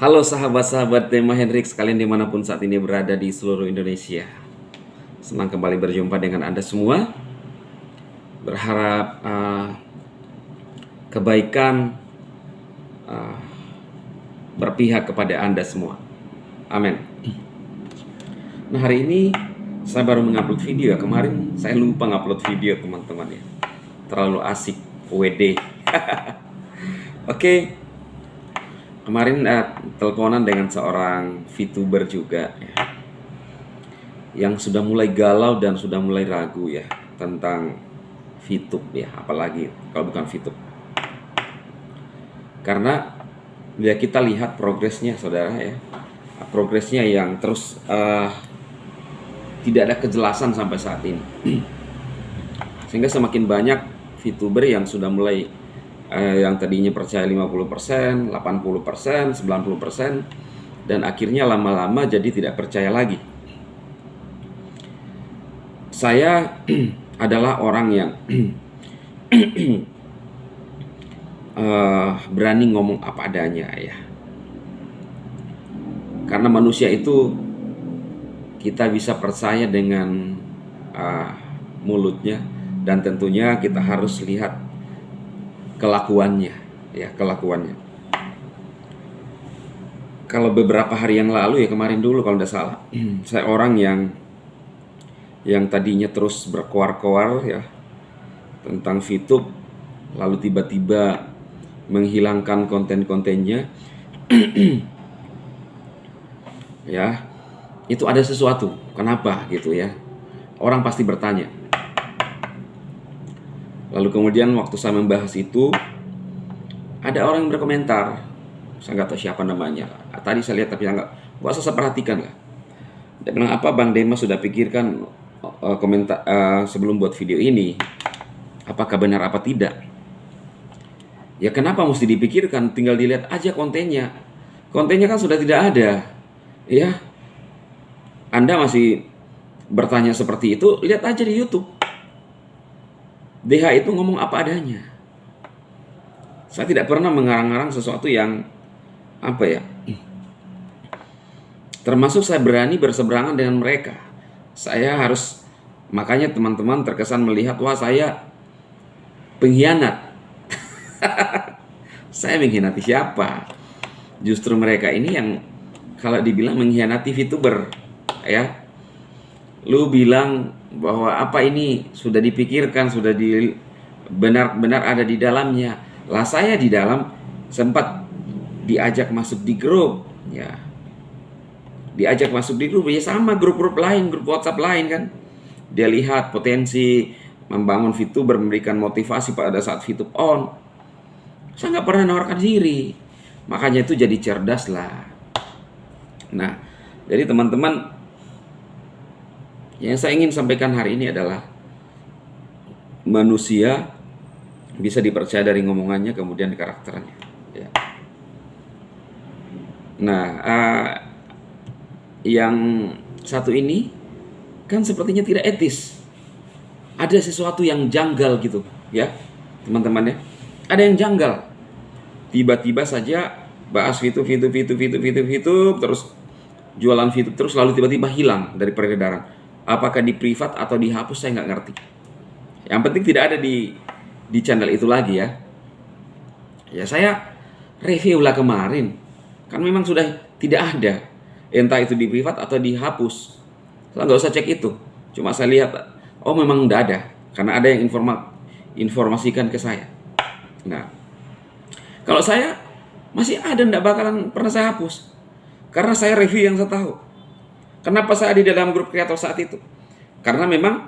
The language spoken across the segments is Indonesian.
Halo sahabat-sahabat Tema Hendrik sekalian dimanapun saat ini berada di seluruh Indonesia. Senang kembali berjumpa dengan Anda semua. Berharap kebaikan berpihak kepada Anda semua. Amin. Nah, hari ini saya baru mengupload video ya. Kemarin saya lupa ngupload video teman-teman ya. Terlalu asik WD. Oke. Kemarin teleponan dengan seorang VTuber juga ya, yang sudah mulai galau dan sudah mulai ragu ya tentang VTube ya, apalagi kalau bukan VTube. Karena ya kita lihat progresnya saudara ya, progresnya yang terus tidak ada kejelasan sampai saat ini. Sehingga semakin banyak VTuber yang sudah mulai yang tadinya percaya 50%, 80%, 90%, dan akhirnya lama-lama jadi tidak percaya lagi. Saya adalah orang yang berani ngomong apa adanya ya. Karena manusia itu kita bisa percaya dengan mulutnya, dan tentunya kita harus lihat kelakuannya ya, kelakuannya. Kalau beberapa hari yang lalu ya, kemarin dulu kalau tidak salah, saya orang yang tadinya terus berkoar-koar ya tentang VTube, lalu tiba-tiba menghilangkan konten-kontennya. Ya, itu ada sesuatu. Kenapa gitu ya? Orang pasti bertanya. Lalu kemudian waktu saya membahas itu, ada orang yang berkomentar, saya nggak tahu siapa namanya. Tadi saya lihat tapi nggak usah saya perhatikan lah. Dia bilang, apa Bang Dema sudah pikirkan komentar sebelum buat video ini, apakah benar apa tidak? Ya kenapa mesti dipikirkan? Tinggal dilihat aja kontennya. Kontennya kan sudah tidak ada, ya. Anda masih bertanya seperti itu, lihat aja di YouTube. DH itu ngomong apa adanya. Saya tidak pernah mengarang-arang sesuatu yang apa ya. Termasuk saya berani berseberangan dengan mereka. Saya harus, makanya teman-teman terkesan melihat, wah saya pengkhianat. Saya mengkhianati siapa? Justru mereka ini yang kalau dibilang mengkhianati VTuber ya. Lu bilang bahwa apa ini sudah dipikirkan, sudah benar-benar ada di dalamnya. Lah saya di dalam sempat diajak masuk di grup ya. Diajak masuk di grup ya, sama grup-grup lain, grup WhatsApp lain kan. Dia lihat potensi membangun VTuber, memberikan motivasi pada saat VTube on. Saya nggak pernah menawarkan diri. Makanya itu jadi cerdas lah. Nah, jadi teman-teman, yang saya ingin sampaikan hari ini adalah manusia bisa dipercaya dari ngomongannya, kemudian karakternya. Ya. Nah, yang satu ini kan sepertinya tidak etis. Ada sesuatu yang janggal gitu, ya teman-teman ya. Ada yang janggal. Tiba-tiba saja bahas VTube, terus jualan VTube terus, lalu tiba-tiba hilang dari peredaran. Apakah di privat atau dihapus saya nggak ngerti. Yang penting tidak ada di channel itu lagi ya. Ya saya review lah kemarin. Kan memang sudah tidak ada. Entah itu di privat atau dihapus. Saya nggak usah cek itu. Cuma saya lihat, oh memang udah ada. Karena ada yang informasikan ke saya. Nah, kalau saya masih ada, nggak bakalan pernah saya hapus. Karena saya review yang saya tahu. Kenapa saya di dalam grup kreator saat itu? Karena memang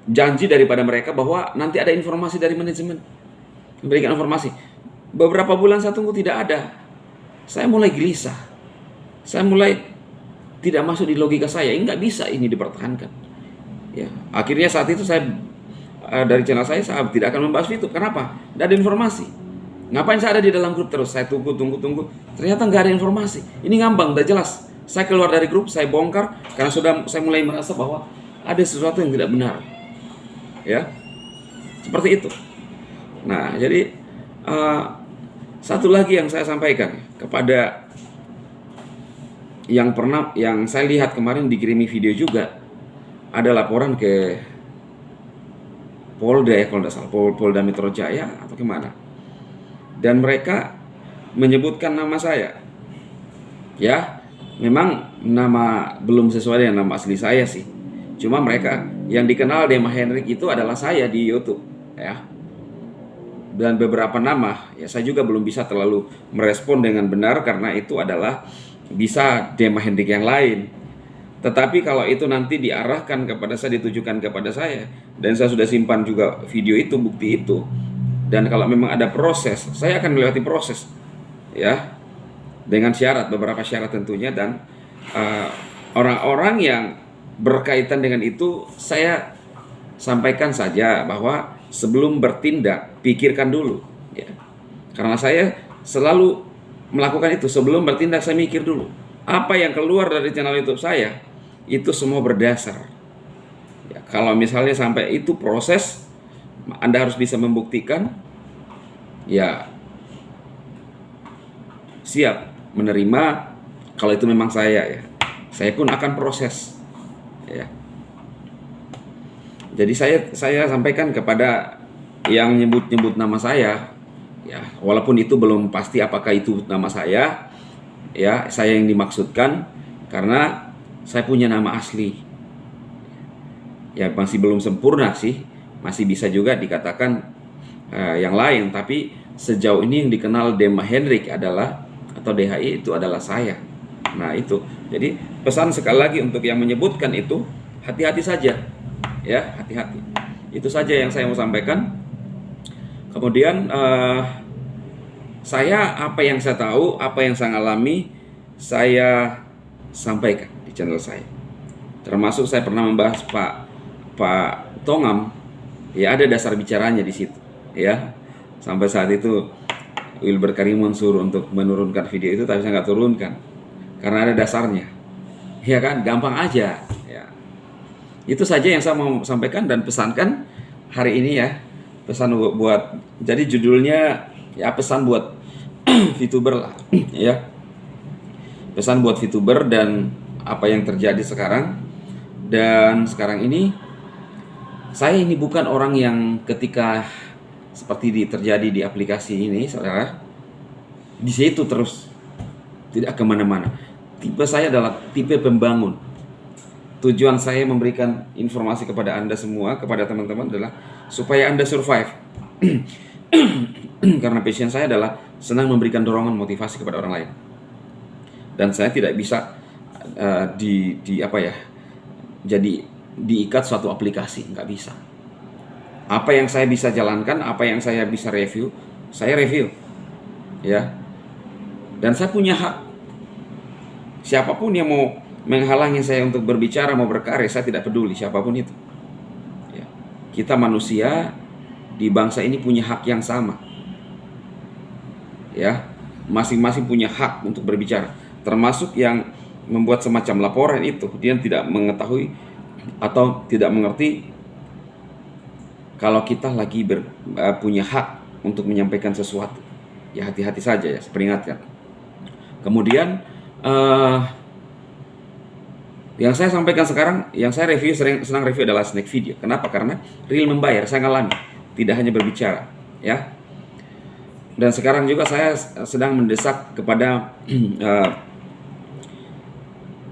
janji daripada mereka bahwa nanti ada informasi dari manajemen, memberikan informasi. Beberapa bulan saya tunggu tidak ada. Saya mulai gelisah. Saya mulai tidak masuk di logika saya. Nggak bisa ini dipertahankan. Ya, akhirnya saat itu saya dari channel saya tidak akan membahas itu. Kenapa? Tidak ada informasi. Ngapain saya ada di dalam grup terus? Saya tunggu. Ternyata nggak ada informasi. Ini ngambang, udah jelas. Saya keluar dari grup, saya bongkar karena sudah saya mulai merasa bahwa ada sesuatu yang tidak benar. Ya. Seperti itu. Nah, jadi satu lagi yang saya sampaikan kepada yang saya lihat kemarin dikirimi video juga, ada laporan ke Polda ya kalau tidak salah, Polda Metro Jaya atau kemana, dan mereka menyebutkan nama saya. Ya, memang nama belum sesuai dengan nama asli saya sih. Cuma mereka yang dikenal Dema Hendrik itu adalah saya di YouTube, ya. Dan beberapa nama, ya saya juga belum bisa terlalu merespon dengan benar karena itu adalah bisa Dema Hendrik yang lain. Tetapi kalau itu nanti diarahkan kepada saya, ditujukan kepada saya, dan saya sudah simpan juga video itu, bukti itu. Dan kalau memang ada proses, saya akan melewati proses, ya, dengan syarat, beberapa syarat tentunya, dan orang-orang yang berkaitan dengan itu saya sampaikan saja bahwa sebelum bertindak pikirkan dulu, ya. Karena saya selalu melakukan itu, sebelum bertindak saya mikir dulu. Apa yang keluar dari channel YouTube saya itu semua berdasar, ya. Kalau misalnya sampai itu proses, Anda harus bisa membuktikan, ya siap menerima. Kalau itu memang saya pun akan proses, ya. Jadi saya sampaikan kepada yang nyebut nama saya, ya, walaupun itu belum pasti apakah itu nama saya, ya, saya yang dimaksudkan, karena saya punya nama asli, ya, masih belum sempurna sih, masih bisa juga dikatakan yang lain, tapi sejauh ini yang dikenal Dema Hendrik adalah, atau DHI itu adalah saya. Nah itu, jadi pesan sekali lagi untuk yang menyebutkan itu, hati-hati saja, ya, hati-hati. Itu saja yang saya mau sampaikan. Kemudian saya, apa yang saya tahu, apa yang saya alami, saya sampaikan di channel saya. Termasuk saya pernah membahas Pak Tongam, ya, ada dasar bicaranya di situ, ya. Sampai saat itu Wilber Karimun suruh untuk menurunkan video itu, tapi saya nggak turunkan karena ada dasarnya, ya kan, gampang aja, ya. Itu saja yang saya mau sampaikan dan pesankan hari ini, ya. Pesan buat, jadi judulnya ya pesan buat VTuber lah, ya. Pesan buat VTuber dan apa yang terjadi sekarang. Dan sekarang ini saya ini bukan orang yang ketika seperti terjadi di aplikasi ini, saudara, di situ terus, tidak kemana-mana. Tipe saya adalah tipe pembangun. Tujuan saya memberikan informasi kepada Anda semua, kepada teman-teman, adalah supaya Anda survive. Karena passion saya adalah senang memberikan dorongan motivasi kepada orang lain. Dan saya tidak bisa jadi diikat suatu aplikasi, nggak bisa. Apa yang saya bisa jalankan, apa yang saya bisa review, saya review, ya. Dan saya punya hak. Siapapun yang mau menghalangi saya untuk berbicara, mau berkarya, saya tidak peduli siapapun itu, ya. Kita manusia di bangsa ini punya hak yang sama, ya. Masing-masing punya hak untuk berbicara, termasuk yang membuat semacam laporan itu. Dia tidak mengetahui atau tidak mengerti kalau kita lagi punya hak untuk menyampaikan sesuatu. Ya, hati-hati saja, ya, saya peringatkan. Kemudian yang saya sampaikan sekarang, yang saya review, senang review adalah snack video. Kenapa? Karena real membayar, saya ngalami, tidak hanya berbicara, ya. Dan sekarang juga saya sedang mendesak kepada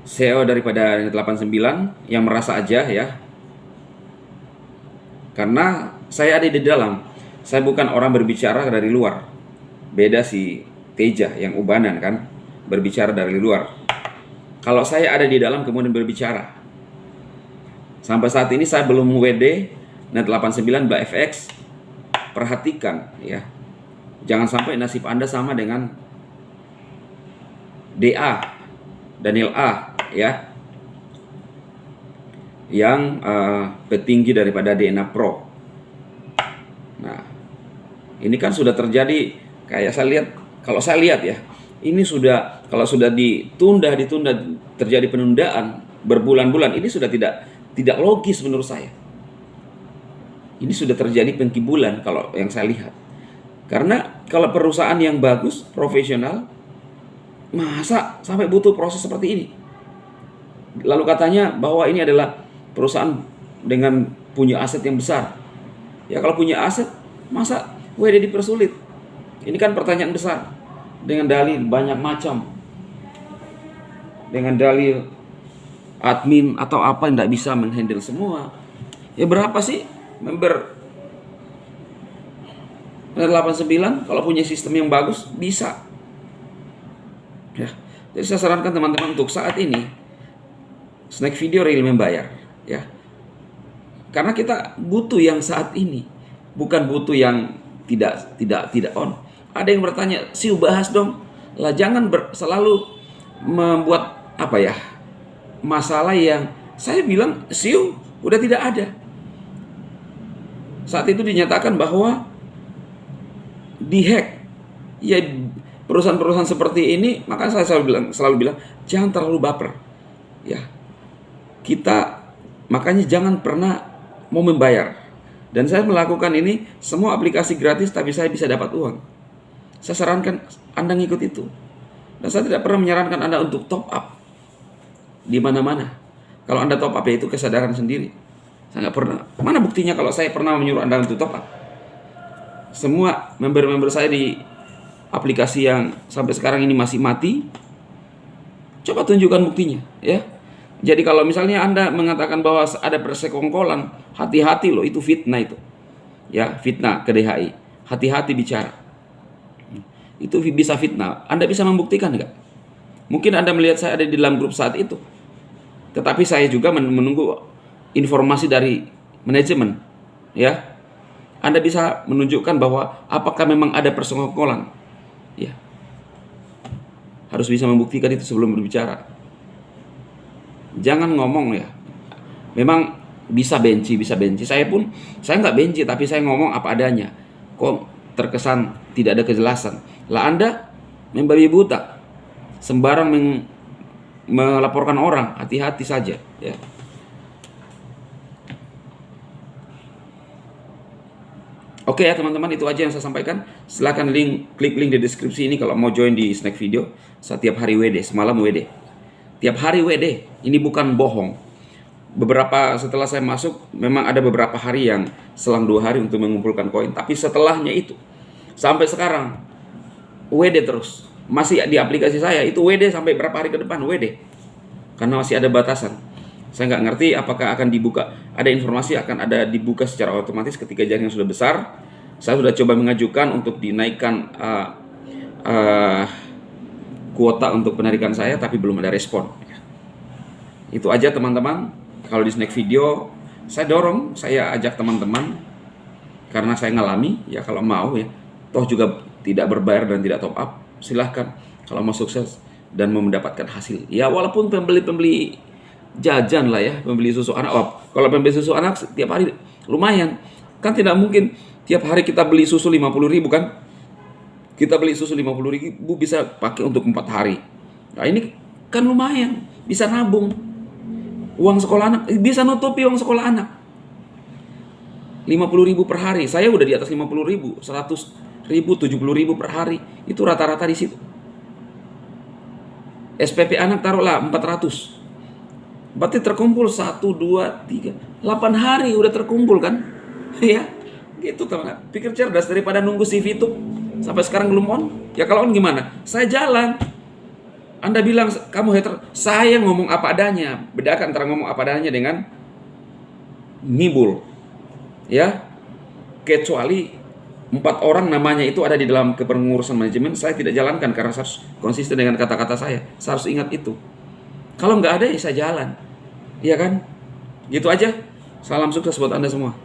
CEO daripada Net 89 yang merasa aja, ya. Karena saya ada di dalam, saya bukan orang berbicara dari luar. Beda si Teja yang ubanan kan, berbicara dari luar. Kalau saya ada di dalam kemudian berbicara. Sampai saat ini saya belum WD Net 89 Mbak FX. Perhatikan, ya. Jangan sampai nasib Anda sama dengan DA, Daniel A, ya, yang petinggi daripada DNA Pro. Nah, ini kan sudah terjadi, kayak saya lihat, kalau saya lihat, ya, ini sudah, kalau sudah ditunda, terjadi penundaan berbulan-bulan, ini sudah tidak logis menurut saya. Ini sudah terjadi pengkibulan kalau yang saya lihat. Karena kalau perusahaan yang bagus, profesional, Masa sampai butuh proses seperti ini? Lalu katanya bahwa ini adalah perusahaan dengan punya aset yang besar. Ya kalau punya aset, masa WD dipersulit? Ini kan pertanyaan besar. Dengan dalil banyak macam. Dengan dalil admin atau apa yang tidak bisa menghandle semua. Ya berapa sih member 89 kalau punya sistem yang bagus bisa. Ya. Jadi saya sarankan teman-teman untuk saat ini Snack Video real membayar, ya. Karena kita butuh yang saat ini, bukan butuh yang tidak on. Ada yang bertanya, "Siu bahas dong." Lah jangan selalu membuat masalah yang saya bilang Siu udah tidak ada. Saat itu dinyatakan bahwa dihack. Ya perusahaan-perusahaan seperti ini, maka saya selalu bilang jangan terlalu baper. Ya. Kita makanya jangan pernah mau membayar. Dan saya melakukan ini semua aplikasi gratis tapi saya bisa dapat uang. Saya sarankan Anda ngikut itu. Dan saya tidak pernah menyarankan Anda untuk top up di mana-mana. Kalau Anda top up ya itu kesadaran sendiri. Saya nggak pernah. Mana buktinya kalau saya pernah menyuruh Anda untuk top up? Semua member-member saya di aplikasi yang sampai sekarang ini masih mati, coba tunjukkan buktinya, ya. Jadi kalau misalnya Anda mengatakan bahwa ada persekongkolan, hati-hati loh, itu fitnah itu. Ya, fitnah ke DHI. Hati-hati bicara. Itu bisa fitnah. Anda bisa membuktikan enggak? Mungkin Anda melihat saya ada di dalam grup saat itu. Tetapi saya juga menunggu informasi dari manajemen, ya. Anda bisa menunjukkan bahwa apakah memang ada persekongkolan. Ya. Harus bisa membuktikan itu sebelum berbicara. Jangan ngomong ya. Memang bisa benci. Saya nggak benci, tapi saya ngomong apa adanya. Kok terkesan tidak ada kejelasan. Lah Anda membabi buta. Sembarang melaporkan orang, hati-hati saja, ya. Oke ya teman-teman, itu aja yang saya sampaikan. Silahkan klik link di deskripsi ini kalau mau join di Snack Video. Setiap hari WD, semalam WD. Tiap hari WD, ini bukan bohong. Setelah saya masuk, memang ada beberapa hari yang selang 2 hari untuk mengumpulkan koin. Tapi setelahnya itu, sampai sekarang, WD terus. Masih di aplikasi saya, itu WD sampai berapa hari ke depan, WD. Karena masih ada batasan. Saya nggak ngerti apakah akan dibuka. Ada informasi akan ada dibuka secara otomatis ketika jaringan sudah besar. Saya sudah coba mengajukan untuk dinaikkan kuota untuk penarikan saya, tapi belum ada respon. Itu aja teman-teman. Kalau di Snack Video, saya ajak teman-teman karena saya ngalami. Ya kalau mau ya, toh juga tidak berbayar dan tidak top up, silahkan. Kalau mau sukses dan mau mendapatkan hasil. Ya walaupun pembeli jajan lah ya, pembeli susu anak. Kalau pembeli susu anak tiap hari lumayan. Kan tidak mungkin tiap hari kita beli susu 50.000 kan? Kita beli susu 50.000 bisa pakai untuk 4 hari. Nah ini kan lumayan, bisa nabung. Uang sekolah anak, bisa nutupi uang sekolah anak. 50.000 per hari. Saya udah di atas 50.000, 100.000, 70.000 per hari. Itu rata-rata di situ. SPP anak taruhlah 400. Berarti terkumpul 1, 2, 3, 8 hari udah terkumpul kan? Ya, gitu teman. Pikir cerdas daripada nunggu CV itu sampai sekarang belum on. Ya kalau on gimana? Saya jalan. Anda bilang kamu hater, saya ngomong apa adanya. Bedakan antara ngomong apa adanya dengan ngibul. Ya, kecuali 4 orang namanya itu ada di dalam kepengurusan manajemen, saya tidak jalankan karena saya harus konsisten dengan kata-kata saya. Saya harus ingat itu. Kalau nggak ada ya saya jalan. Iya kan? Gitu aja. Salam sukses buat Anda semua.